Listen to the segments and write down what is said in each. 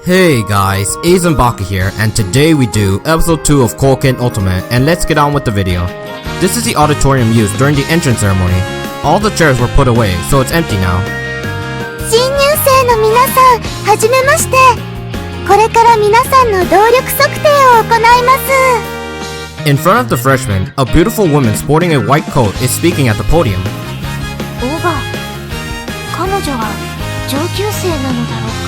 Hey guys, Aznbaka here, and today we do episode 2 of Koiken Otome, and let's get on with the video. This is the auditorium used during the entrance ceremony. All the chairs were put away, so it's empty now. 新入生の皆さん、はじめまして。これから皆さんの動力測定を行います。In front of the freshmen, a beautiful woman sporting a white coat is speaking at the podium. オーバー、彼女は上級生なのだろうか。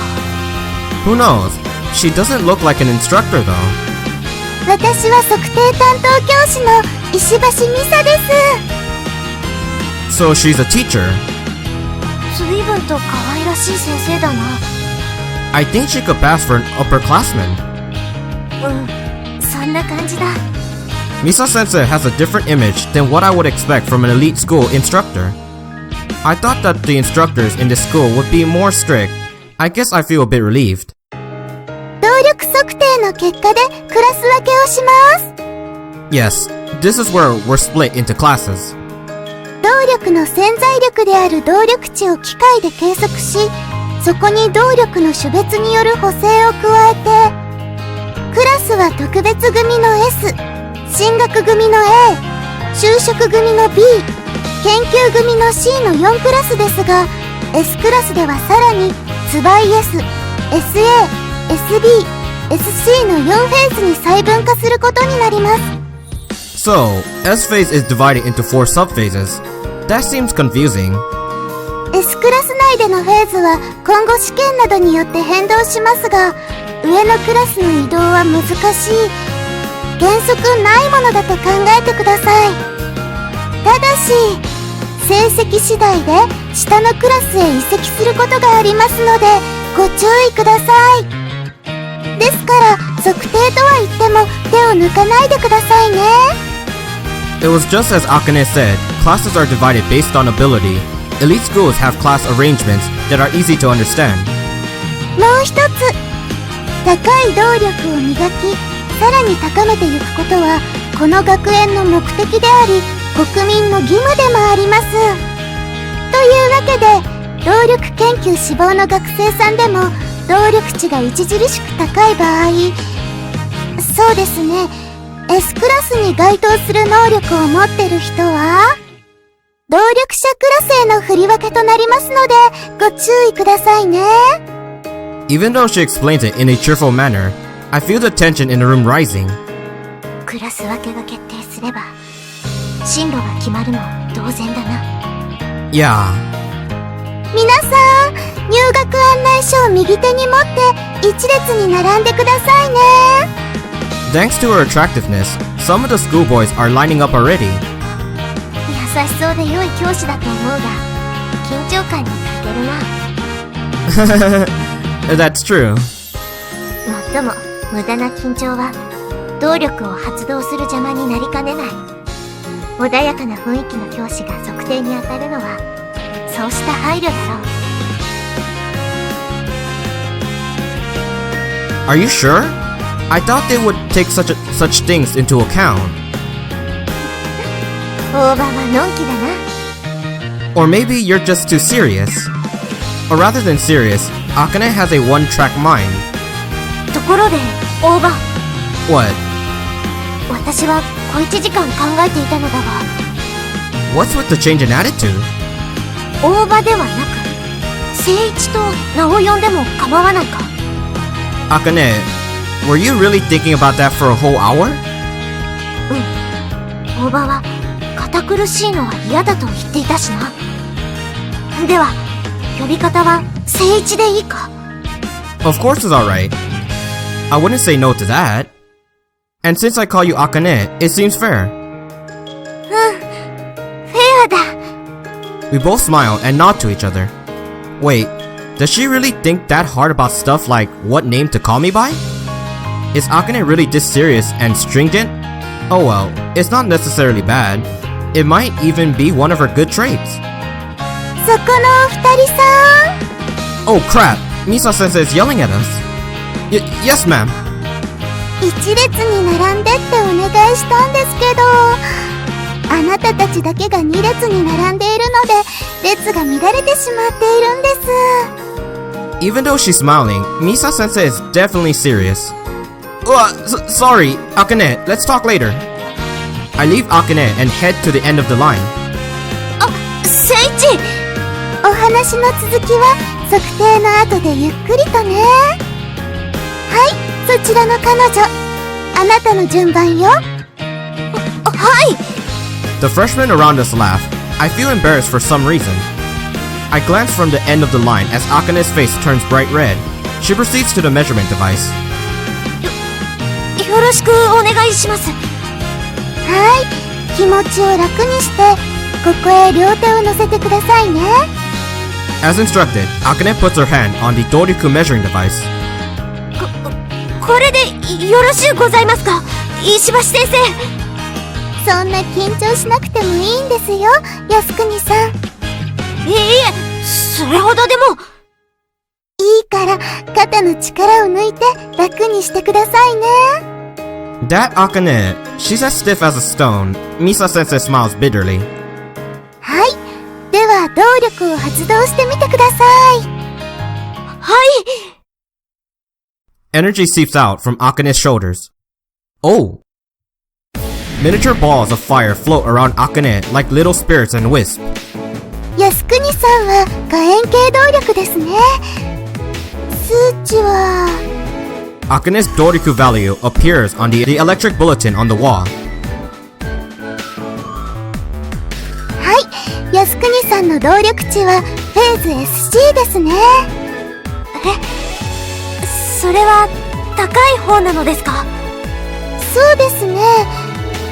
Who knows? She doesn't look like an instructor though. 私は測定担当教師の石橋美沙です。 So she's a teacher. 随分と可愛らしい先生だな。I think she could pass for an upperclassman. そんな感じだ。Misa Sensei has a different image than what I would expect from an elite school instructor. I thought that the instructors in this school would be more strict. I guess I feel a bit relieved. 動力測定の結果でクラス分けをします。 Yes, this is where we're split into classes. 動力の潜在力である動力値を機械で計測し、そこに動力の種別による補正を加えて、クラスは特別組の S、進学組の A、就職組の B、研究組の C の4クラスですが、S クラスではさらにツバイ S、SA、SB、SC の4フェーズに細分化することになります。So, S phase is divided into 4 subphases. That seems confusing. S クラス内でのフェーズは今後試験などによって変動しますが、上のクラスの移動は難しい。原則ないものだと考えてください。ただし、成績次第で下のクラスへ移籍することがありますのでご注意ください。ですから測定とは言っても手を抜かないでくださいね。 It was just as Akane said, classes are divided based on ability. Elite schools have class arrangements that are easy to understand. もう一つ、高い動力を磨き、さらに高めていくことはこの学園の目的であり国民の義務でもあります。というわけで、動力研究志望の学生さんでも動力値が著しく高い場合、そうですね、S クラスに該当する能力を持ってる人は動力者クラスへの振り分けとなりますのでご注意くださいね。 Even though she explains it in a cheerful manner, I feel the tension in the room rising. クラス分けが決定すれば進路が決まるの同然だな。Yeah. 皆さん、入学案内書を右手に持って一列に並んでくださいね。 Thanks to her attractiveness, some of the schoolboys are lining up already. 優しそうで良い教師だと思うが、緊張感に欠けるな。That's true. もっとも、無駄な緊張は動力を発動する邪魔になりかねない。穏やかな雰囲気の教師が測定に当たるのはそうした配慮だろう。 Are you sure? I thought they would take such things into account. 大場はのんきだな。 Or maybe you're just too serious. Or rather than serious, Akane has a one-track mind. ところで、大場。 What? 私は小1時間考えていたのだが。 What's with the change in attitude? 大場ではなく、聖一と名を呼んでも構わないか。 Akane, were you really thinking about that for a whole hour? 大場は堅苦しいのは嫌だと言っていたしな。では、呼び方は聖一でいいか。 Of course it's alright. I wouldn't say no to that. And since I call you Akane, it seems fair. フェアだ。 We both smile and nod to each other. Wait, does she really think that hard about stuff like what name to call me by? Is Akane really this serious and stringent? Oh well, it's not necessarily bad. It might even be one of her good traits. そこのお二人さん。 Oh crap, Misa Sensei is yelling at us. Yes ma'am. 一列に並んでってお願いしたんですけど、あなたたちだけが2列に並んでいるので列が乱れてしまっているんです。Even though she's smiling, Misa-sensei is definitely serious. Sorry, Akane, let's talk later. I leave Akane and head to the end of the line. 聖一、お話の続きは測定の後でゆっくりとね。はい、そちらの彼女、あなたの順番よ。はい。 The freshmen around us laugh. I feel embarrassed for some reason. I glance from the end of the line as Akane's face turns bright red. She proceeds to the measurement device. よろしくお願いします。はい、気持ちを楽にして、ここへ両手を乗せてくださいね。As instructed, Akane puts her hand on the Doru measuring device. これでよろしゅうございますか、石橋先生。そんな緊張しなくてもいいんですよ、靖国さん。いえ、それほどでも。いいから肩の力を抜いて楽にしてくださいね。That Akane, she's as stiff as a stone. Misa-sensei smiles bitterly. はい、では動力を発動してみてください。はい。 Energy seeps out from Akane's shoulders. Oh! Miniature balls of fire float around Akane like little spirits and wisp. 靖国さんは火炎系動力ですね。数値は Akane's Doriku value appears on the electric bulletin on the wall. はい、靖国さんの動力値はフェーズ SC ですね。それは高い方なのですか？そうですね。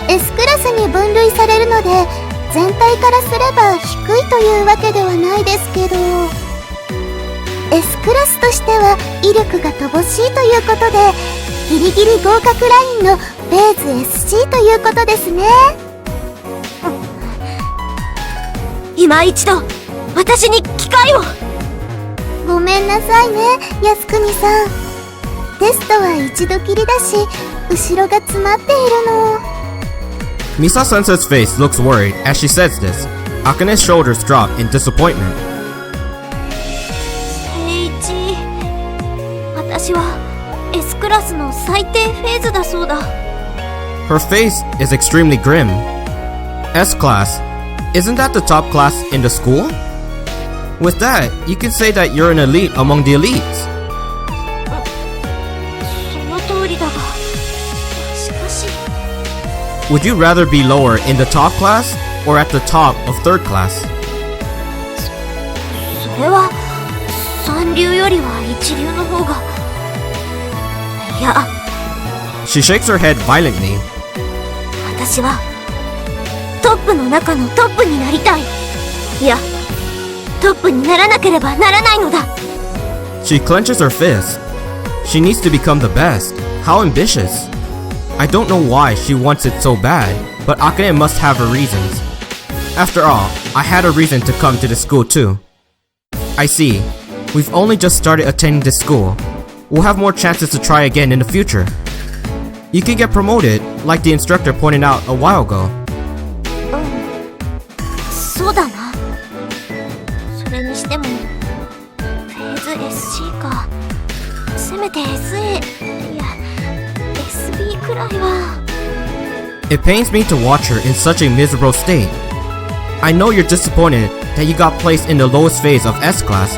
S クラスに分類されるので、全体からすれば低いというわけではないですけど、 S クラスとしては威力が乏しいということで、ギリギリ合格ラインのフェーズ SC ということですね。今一度私に機会を。ごめんなさいね、靖国さん。テストは一度きりだし、後ろが詰まっているの。Misa-sensei's face looks worried as she says this. Akane's shoulders drop in disappointment. 聖一、私は S クラスの最低フェーズだそうだ。Her face is extremely grim. S class? Isn't that the top class in the school? With that, you can say that you're an elite among the elites. その通りだが、しかし。Would you rather be lower in the top class or at the top of third class? それは三流よりは一流の方が。いや。She shakes her head violently. 私はトップの中のトップになりたい。いや、トップにならなければならないのだ。She clenches her fist. She needs to become the best. How ambitious. I don't know why she wants it so bad, but Akane must have her reasons. After all, I had a reason to come to the school too. I see. We've only just started attending this school. We'll have more chances to try again in the future. You can get promoted, like the instructor pointed out a while ago. そうだな。それにしてもフェーズ SC か。せめて SA、 いや SB くらいは。 It pains me to watch her in such a miserable state. I know you're disappointed that you got placed in the lowest phase of S class,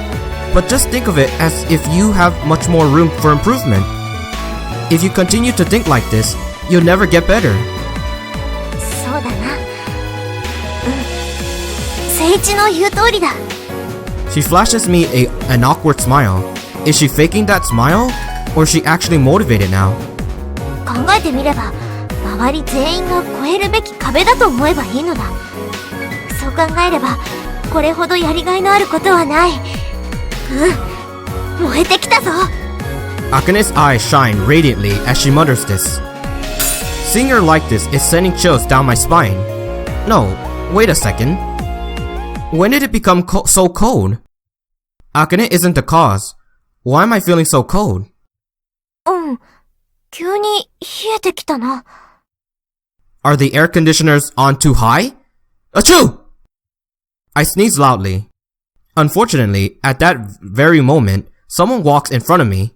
but just think of it as if you have much more room for improvement. If you continue to think like this, you'll never get better. そうだな。聖一の言う通りだ。 She flashes me an awkward smile. Is she faking that smile? Or is she actually motivated now? 考えてみれば、周り全員が越えるべき壁だと思えばいいのだ。そう考えれば、これほどやりがいのあることはない。燃えてきたぞ。 Akane's eyes shine radiantly as she mutters this. Seeing her like this is sending chills down my spine. No, wait a second. When did it become so cold? Akane isn't the cause. Why am I feeling so cold? 急に冷えてきたな。 Are the air conditioners on too high? Achoo! I sneeze loudly. Unfortunately, at that very moment, someone walks in front of me.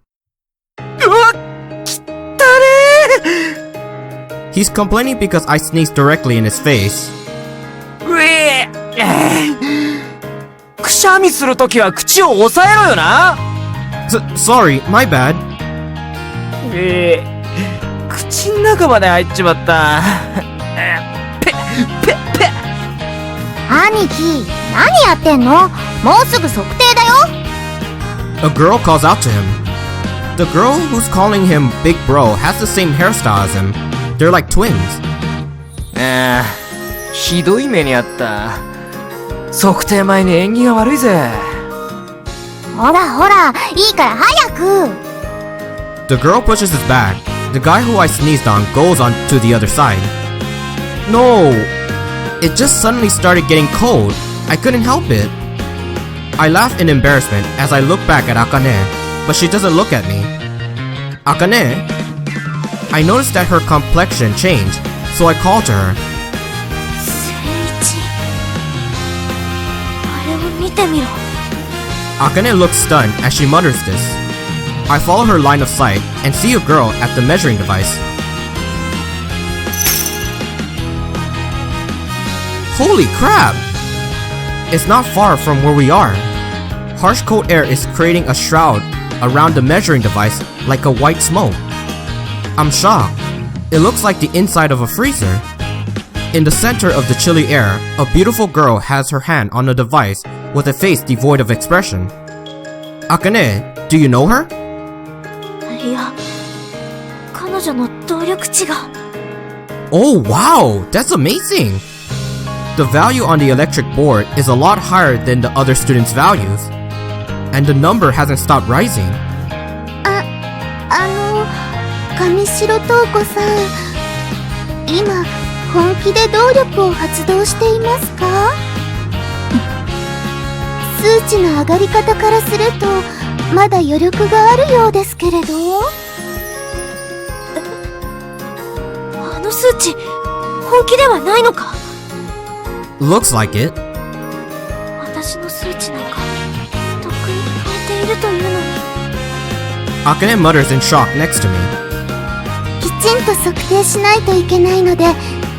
He's complaining because I sneezed directly in his face. くしゃみするときは口を押さえろよな。Sorry, my bad. 口の中まで入っちまった。兄貴、何やってんの？もうすぐ測定だよ。A girl calls out to him. The girl who's calling him Big Bro has the same hairstyle as him. They're like twins. ひどい目にあった。測定前に縁起が悪いぜ。ほらほら、いいから早く。The girl pushes his back. The guy who I sneezed on goes on to the other side. No! It just suddenly started getting cold. I couldn't help it. I laugh in embarrassment as I look back at Akane, but she doesn't look at me. Akane? I noticed that her complexion changed, so I called to her. あれを見てみろ。Akane looks stunned as she mutters this. I follow her line of sight and see a girl at the measuring device. Holy crap! It's not far from where we are. Harsh cold air is creating a shroud around the measuring device like a white smoke. I'm shocked. It looks like the inside of a freezer. In the center of the chilly air, a beautiful girl has her hand on the device with a face devoid of expression. Akane, do you know her? いや、彼女の動力値が。Oh wow, that's amazing! The value on the electric board is a lot higher than the other students' values. And the number hasn't stopped rising. 上白東子さん、今本気で動力を発動していますか？数値の上がり方からするとまだ余力があるようですけれど。あの数値、本気ではないのか？ Looks like it. 私の数値なんかとっくに超えているというのに。Akane mutters in shock next to me. きちんと測定しないといけないので、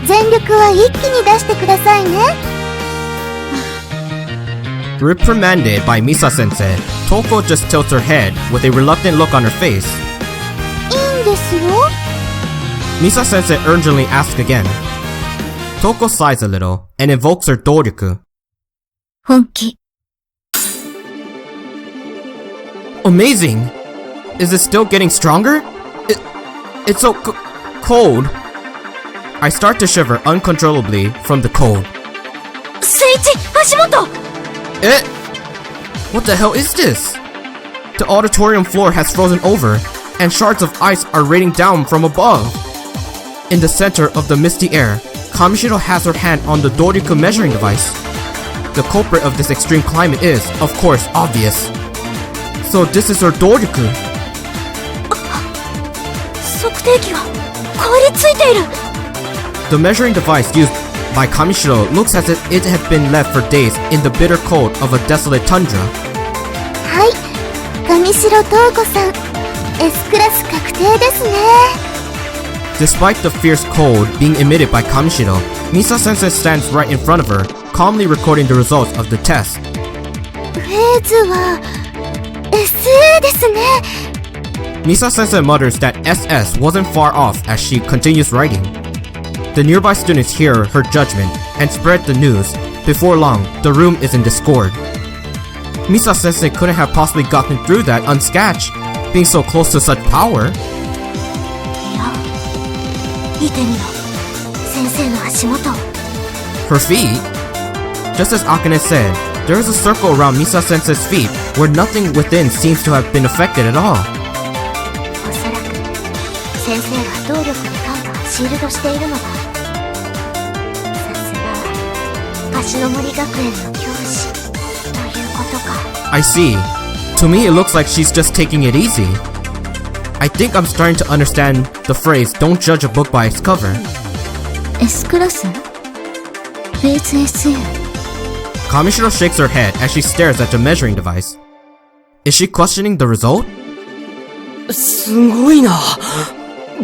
全力は一気に出してくださいね。Reprimanded by Misa-sensei, Touko just tilts her head with a reluctant look on her face. いいんですよ。Misa-sensei urgently asks again. Touko sighs a little and invokes her Doryoku. 本気。Amazing! Is it still getting stronger? It's so cold. I start to shiver uncontrollably from the cold. スイッチ、足元! What the hell is this? The auditorium floor has frozen over, and shards of ice are raining down from above. In the center of the misty air, Kamishiro has her hand on the Doryoku measuring device. The culprit of this extreme climate is, of course, obvious. So this is her Doryoku. 測定器が凍りついている。 The measuring device used by Kamishiro looks as if it had been left for days in the bitter cold of a desolate tundra. はい、上白東子さん、S クラス確定ですね。Despite the fierce cold being emitted by Kamishiro, Misa-sensei stands right in front of her, calmly recording the results of the test. フェーズは SA ですね。Misa-sensei mutters that SS wasn't far off as she continues writing. The nearby students hear her judgment and spread the news. Before long, the room is in discord. Misa-sensei couldn't have possibly gotten through that unscathed, being so close to such power. 見てみろ、先生の足元。 Her feet? Just as Akane said, there is a circle around Misa-sensei's feet where nothing within seems to have been affected at all. おそらく先生が動力に感化をシールドしているのだ。さすが足の森学園の教師ということか。 I see. To me it looks like she's just taking it easy. I think I'm starting to understand the phrase, don't judge a book by its cover. S クラス？フェーズ SA。 Kamishiro shakes her head as she stares at the measuring device. Is she questioning the result? すごいな。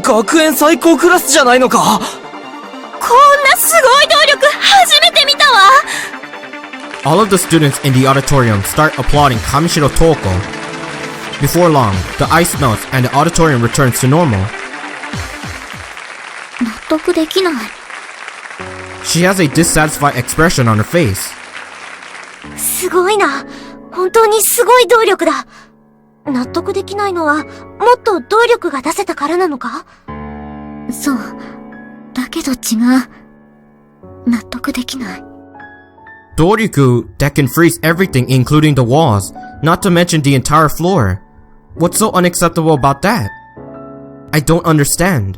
学園最高クラスじゃないのか。こんなすごい動力初めて見たわ。 All of the students in the auditorium start applauding Kamishiro Touko. Before long, the ice melts and the auditorium returns to normal. 納得できない。 She has a dissatisfied expression on her face. すごいな。本当にすごい動力だ。納得できないのは、もっと動力が出せたからなのか？そう。だけど違う。納得できない。Doryuku that can freeze everything including the walls, not to mention the entire floor. What's so unacceptable about that? I don't understand.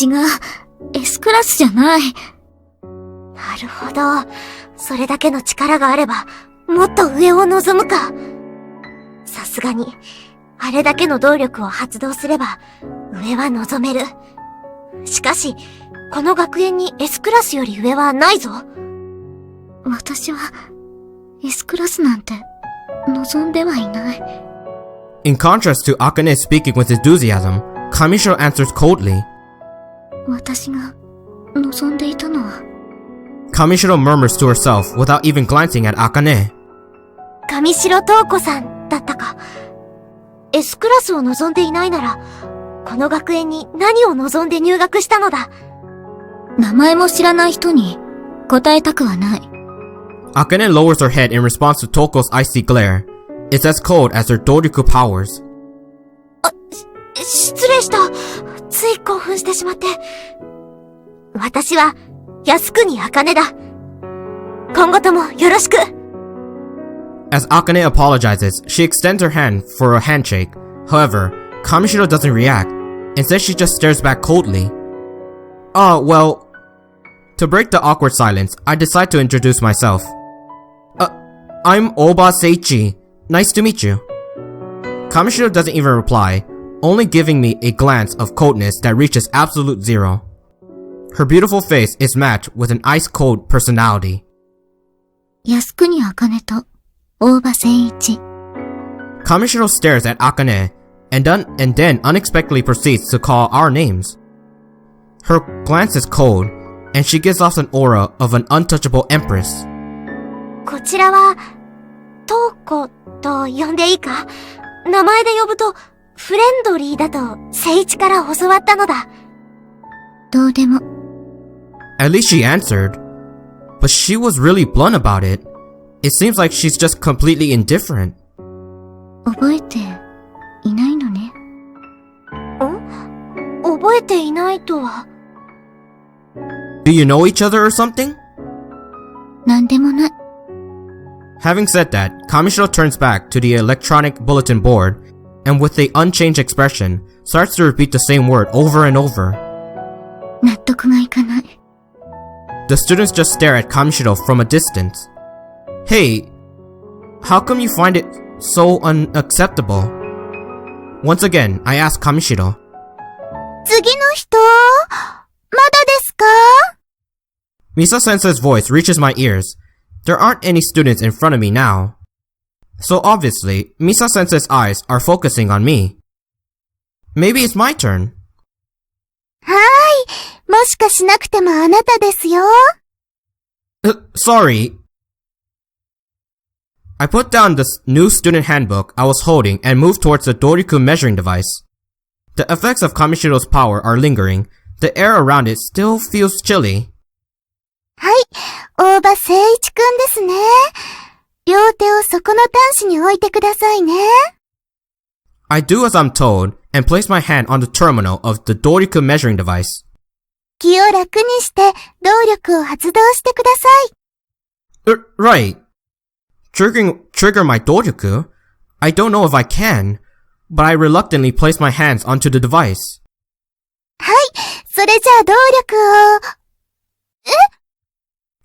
違う。S クラスじゃない。なるほど。それだけの力があれば、もっと上を望むか。さすがに、あれだけの動力を発動すれば、上は望める。しかし、この学園に S クラスより上はないぞ。私は、S クラスなんて、望んではいない。In contrast to Akane speaking with enthusiasm, Kamishiro answers coldly. 私が、望んでいたのは。Kamishiro murmurs to herself without even glancing at Akane. 上白東子さんだったか。S クラスを望んでいないなら、この学園に何を望んで入学したのだ。名前も知らない人に答えたくはない。Akane lowers her head in response to Touko's icy glare. It's as cold as her Doryuku powers. 失礼した。つい興奮してしまって。私は、靖国茜だ。今後ともよろしく。As Akane apologizes, she extends her hand for a handshake. However, Kamishiro doesn't react. Instead, she just stares back coldly. Well... To break the awkward silence, I decide to introduce myself. I'm Oba Seiichi. Nice to meet you. Kamishiro doesn't even reply, only giving me a glance of coldness that reaches absolute zero. Her beautiful face is matched with an ice-cold personality. 靖国茜と大場誠一。 Kamishiro stares at Akane and then unexpectedly proceeds to call our names. Her glance is cold, and she gives off an aura of an untouchable empress. こちらは、東子と呼んでいいか？名前で呼ぶと、フレンドリーだと、誠一から教わったのだ。どうでも。At least she answered. But she was really blunt about it. It seems like she's just completely indifferent. 覚えていないのね。覚えていないとは。Do you know each other or something? なんでもない。Having said that, Kamishiro turns back to the electronic bulletin board and with an unchanged expression, starts to repeat the same word over and over. 納得がいかない。The students just stare at Kamishiro from a distance. Hey, how come you find it so unacceptable? Once again, I ask Kamishiro. 次の人、まだですか？ Misa-sensei's voice reaches my ears. There aren't any students in front of me now. So obviously, Misa-sensei's eyes are focusing on me. Maybe it's my turn. はーい。もしかしなくてもあなたですよ。Sorry. I put down the new student handbook I was holding and moved towards the Doryuku measuring device. The effects of Kamishiro's power are lingering. The air around it still feels chilly. はい。大場誠一くんですね。両手をそこの端子に置いてくださいね。I do as I'm told and place my hand on the terminal of the Doryuku measuring device. 気を楽にして動力を発動してください。Right. Trigger my Doryuku? I don't know if I can, but I reluctantly place my hands onto the device. はい。それじゃあ動力を。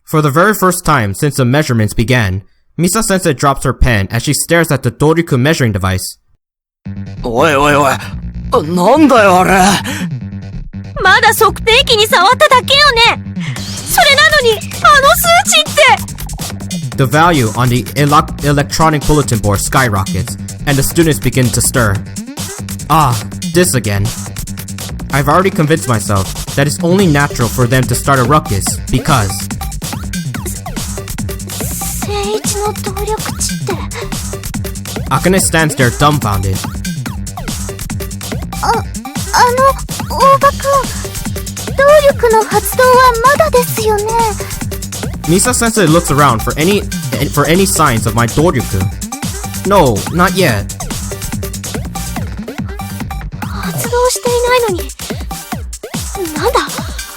For the very first time since the measurements began, Misa-sensei drops her pen as she stares at the Doryuku measuring device. おいおいおい、なんだよあれ。まだ測定器に触っただけよね。それなのに、あの数値って。The value on the electronic bulletin board skyrockets, and the students begin to stir. Ah, this again. I've already convinced myself that it's only natural for them to start a ruckus because... 聖一の動力値って Akane stands there dumbfounded. 大場くん、動力の発動はまだですよね。 Misa-sensei looks around for any signs of my Doryuku. No, not yet. 発動していないのに、なんだ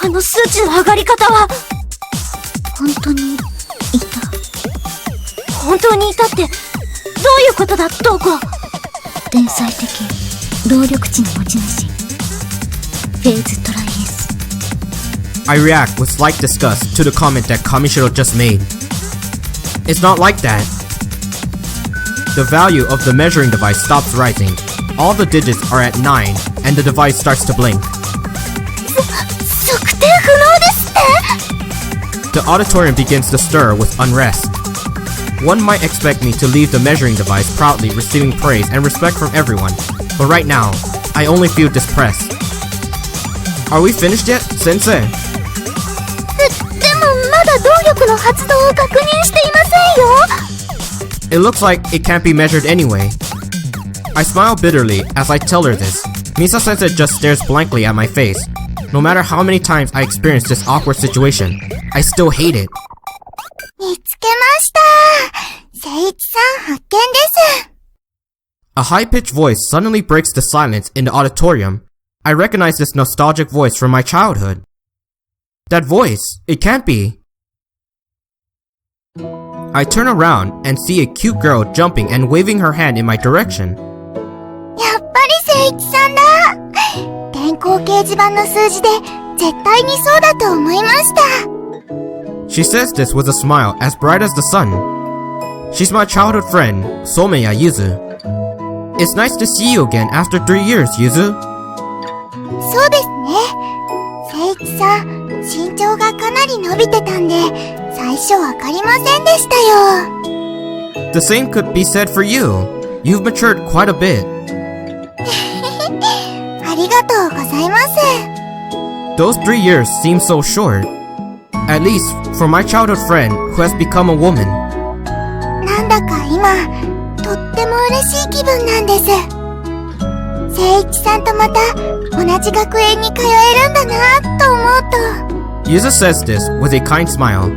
あの数値の上がり方は。本当にいた。本当にいたってどういうことだ、トウコ。天才的動力値の持ち主、フェーズトライエス。 I react with slight disgust to the comment that Kamishiro just made. It's not like that. The value of the measuring device stops rising. All the digits are at 9, and the device starts to blink. 測定不能ですって。 The auditorium begins to stir with unrest. One might expect me to leave the measuring device proudly receiving praise and respect from everyone, but right now, I only feel depressed. Are we finished yet, Sensei? でもまだ動力の発動を確認していませんよ。 It looks like it can't be measured anyway. I smile bitterly as I tell her this. Misa-sensei just stares blankly at my face. No matter how many times I experience this awkward situation, I still hate it. 見つけました。聖一さん発見です。 A high-pitched voice suddenly breaks the silence in the auditorium. I recognize this nostalgic voice from my childhood. That voice, it can't be. I turn around and see a cute girl jumping and waving her hand in my direction. やっぱり聖一さんだ。電光掲示板の数字で絶対にそうだと思いました。 She says this with a smile as bright as the sun. She's my childhood friend, Someya Yuzu. It's nice to see you again after 3 years, Yuzu. そうですね。聖一さん、身長がかなり伸びてたんで、最初わかりませんでしたよ。 The same could be said for you. You've matured quite a bit. ありがとうございます。 Those 3 years seem so short. At least for my childhood friend who has become a woman. なんだか今、とっても嬉しい気分なんです。聖一さんとまた同じ学園に通えるんだなと思うと。 Yuzu says this with a kind smile,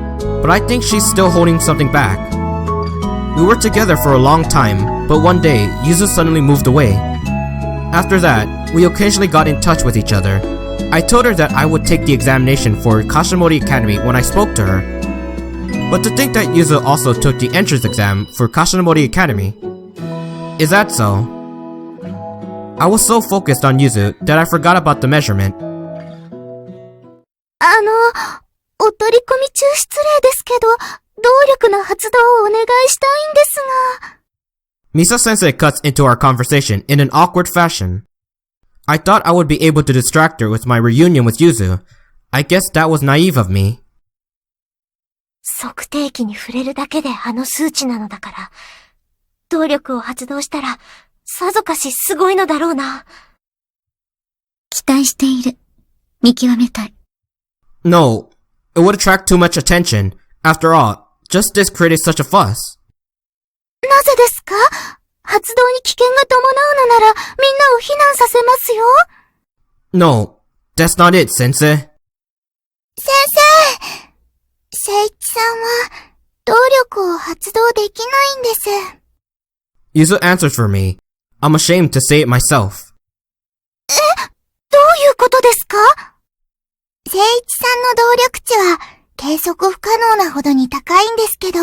but I think she's still holding something back. We were together for a long time, but one day, Yuzu suddenly moved away. After that, we occasionally got in touch with each other. I told her that I would take the examination for Kashinomori Academy when I spoke to her. But to think that Yuzu also took the entrance exam for Kashinomori Academy. Is that so? I was so focused on Yuzu that I forgot about the measurement. お取り込み中失礼ですけど、動力の発動をお願いしたいんですが。Misa-sensei cuts into our conversation in an awkward fashion. I thought I would be able to distract her with my reunion with Yuzu. I guess that was naive of me. 測定器に触れるだけであの数値なのだから、動力を発動したら、さぞかしすごいのだろうな。期待している。見極めたい。No, it would attract too much attention. After all, just this created such a fuss. なぜですか？発動に危険が伴うのなら、みんなを避難させますよ。No, that's not it, Sensei. 先生！聖一さんは、動力を発動できないんです。Yuzu answers for me. I'm ashamed to say it myself. どういうことですか？聖一さんの動力値は、計測不可能なほどに高いんですけど、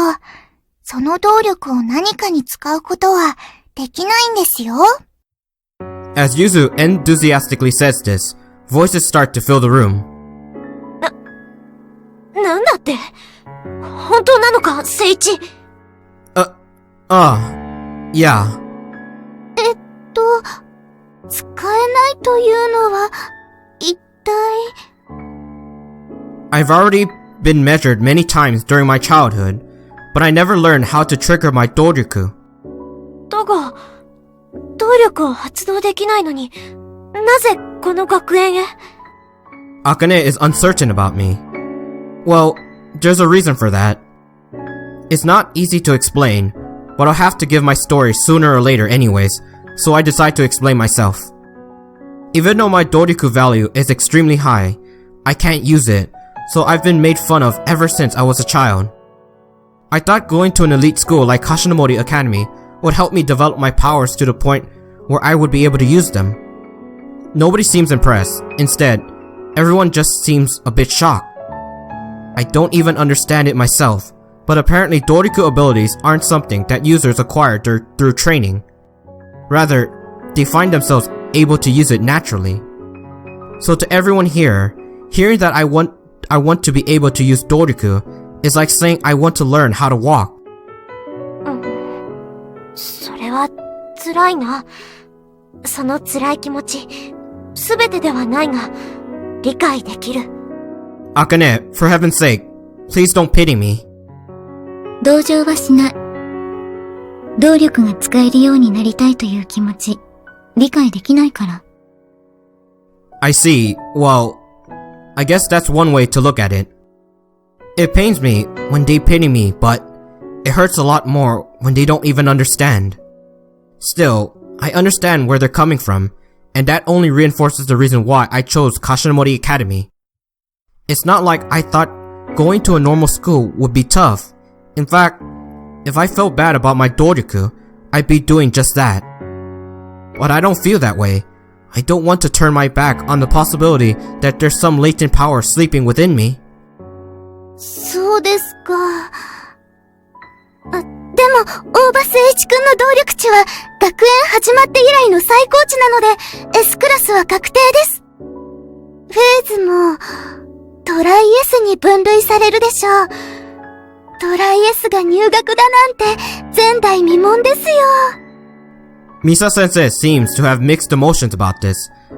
その動力を何かに使うことはできないんですよ。As Yuzu enthusiastically says this, voices start to fill the room. なんだって？本当なのか、聖一？Yeah. 使えないというのは、一体。I've already been measured many times during my childhood, but I never learned how to trigger my Doryuku. だが、動力を発動できないのに、なぜこの学園へ？ Akane is uncertain about me. Well, there's a reason for that. It's not easy to explain, but I'll have to give my story sooner or later anyways, so I decide to explain myself. Even though my Doriku value is extremely high, I can't use it, so I've been made fun of ever since I was a child. I thought going to an elite school like Kashinomori Academy would help me develop my powers to the point where I would be able to use them. Nobody seems impressed. Instead, everyone just seems a bit shocked. I don't even understand it myself, but apparently Doriku abilities aren't something that users acquire through training. Rather, they find themselves able to use it naturally. So to everyone here, hearing that I want to be able to use Doriku is like saying I want to learn how to walk. それは辛いな。その辛い気持ち、すべてではないが、理解できる。Akane, for heaven's sake, please don't pity me. 同情はしない。動力が使えるようになりたいという気持ち、理解できないから。I see. Well, I guess that's one way to look at it. It pains me when they pity me, but it hurts a lot more when they don't even understand. Still, I understand where they're coming from, and that only reinforces the reason why I chose Kashinomori Academy. It's not like I thought going to a normal school would be tough. In fact, if I felt bad about my Doriku, I'd be doing just that. But I don't feel that way. I don't want to turn my back on the possibility that there's some latent power sleeping within me. そうですか。でも、大場誠一君の動力値は、学園始まって以来の最高値なので、S クラスは確定です。フェーズも、トライ S に分類されるでしょう。トライ S が入学だなんて、前代未聞ですよ。Misa-sensei seems to have mixed emotions about this,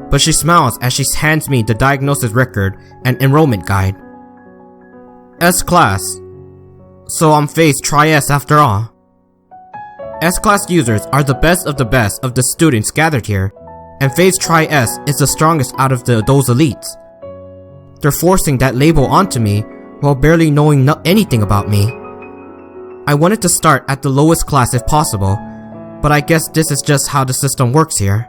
but she smiles as she hands me the diagnosis record and enrollment guide. S-Class. So I'm phase Tri-S after all. S-Class users are the best of the students gathered here, and phase Tri-S is the strongest out of those elites. They're forcing that label onto me while barely knowing anything about me. I wanted to start at the lowest class if possible, but I guess this is just how the system works here.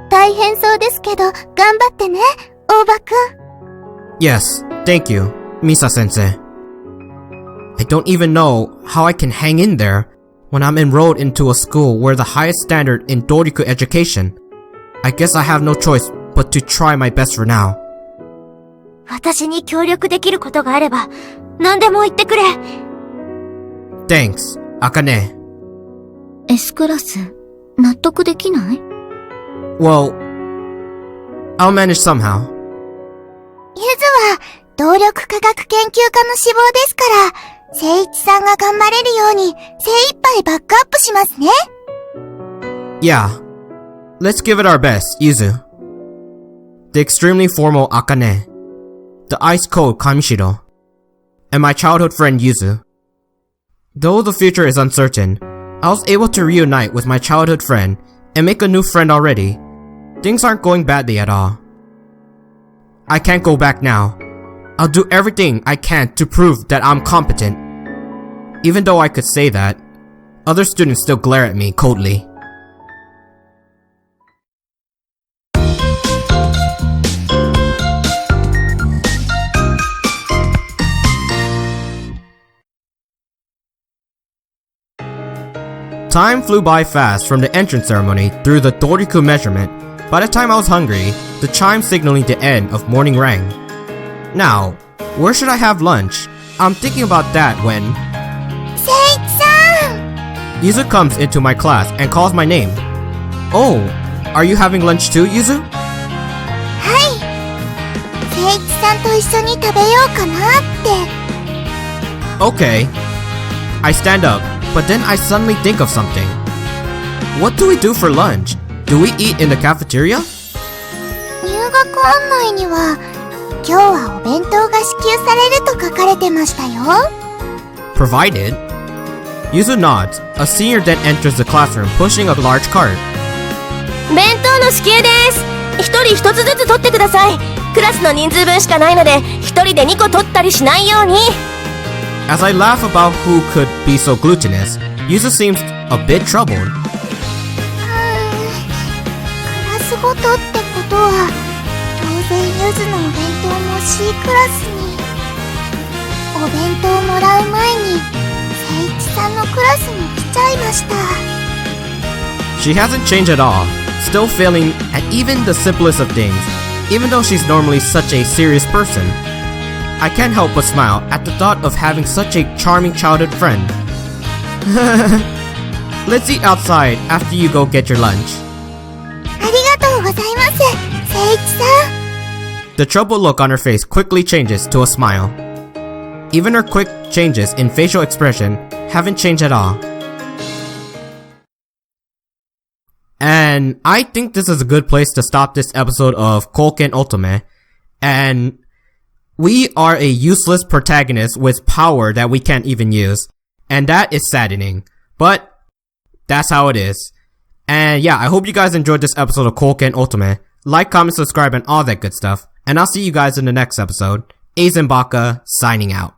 大変そうですけど、頑張ってね、大場くん。Yes, thank you, Misa-sensei. I don't even know how I can hang in there when I'm enrolled into a school where the highest standard in Doriku education. I guess I have no choice but to try my best for now. 私に協力できることがあれば、何でも言ってくれ。Thanks, Akane. S クラス、納得できない？ Well, I'll manage somehow. ゆずは、動力科学研究科の志望ですから、誠一さんが頑張れるように、精一杯バックアップしますね。Yeah. Let's give it our best, Yuzu. The extremely formal Akane. The ice-cold Kamishiro. And my childhood friend Yuzu. Though the future is uncertain, I was able to reunite with my childhood friend and make a new friend already. Things aren't going badly at all. I can't go back now. I'll do everything I can to prove that I'm competent. Even though I could say that, other students still glare at me coldly. Time flew by fast from the entrance ceremony through the Doriku measurement. By the time I was hungry, the chime signaling the end of morning rang. Now, where should I have lunch? I'm thinking about that when... Seichi-san! Yuzu comes into my class and calls my name. Oh, are you having lunch too, Yuzu? はい。聖一さんと一緒に食べようかなって。Okay. I stand up, but then I suddenly think of something. What do we do for lunch? Do we eat in the cafeteria? 入学案内には、今日はお弁当が支給されると書かれてましたよ。Provided? Yuzu nods. A senior then enters the classroom pushing a large cart. 弁当の支給です。一人一つずつ取ってください。クラスの人数分しかないので、一人で2個取ったりしないように。As I laugh about who could be so glutinous, Yuzu seems a bit troubled. クラスごとってことは、当然ゆずのお弁当も C クラスに。お弁当もらう前に、聖一さんのクラスに来ちゃいました。She hasn't changed at all, still failing at even the simplest of things, even though she's normally such a serious person. I can't help but smile at the thought of having such a charming childhood friend. Let's eat outside after you go get your lunch. ありがとうございます、聖一さん。The troubled look on her face quickly changes to a smile. Even her quick changes in facial expression haven't changed at all. And I think this is a good place to stop this episode of Koiken Otome. And we are a useless protagonist with power that we can't even use. And that is saddening. But that's how it is. And yeah, I hope you guys enjoyed this episode of Koiken Otome. Like, comment, subscribe, and all that good stuff. And I'll see you guys in the next episode. Aznbaka signing out.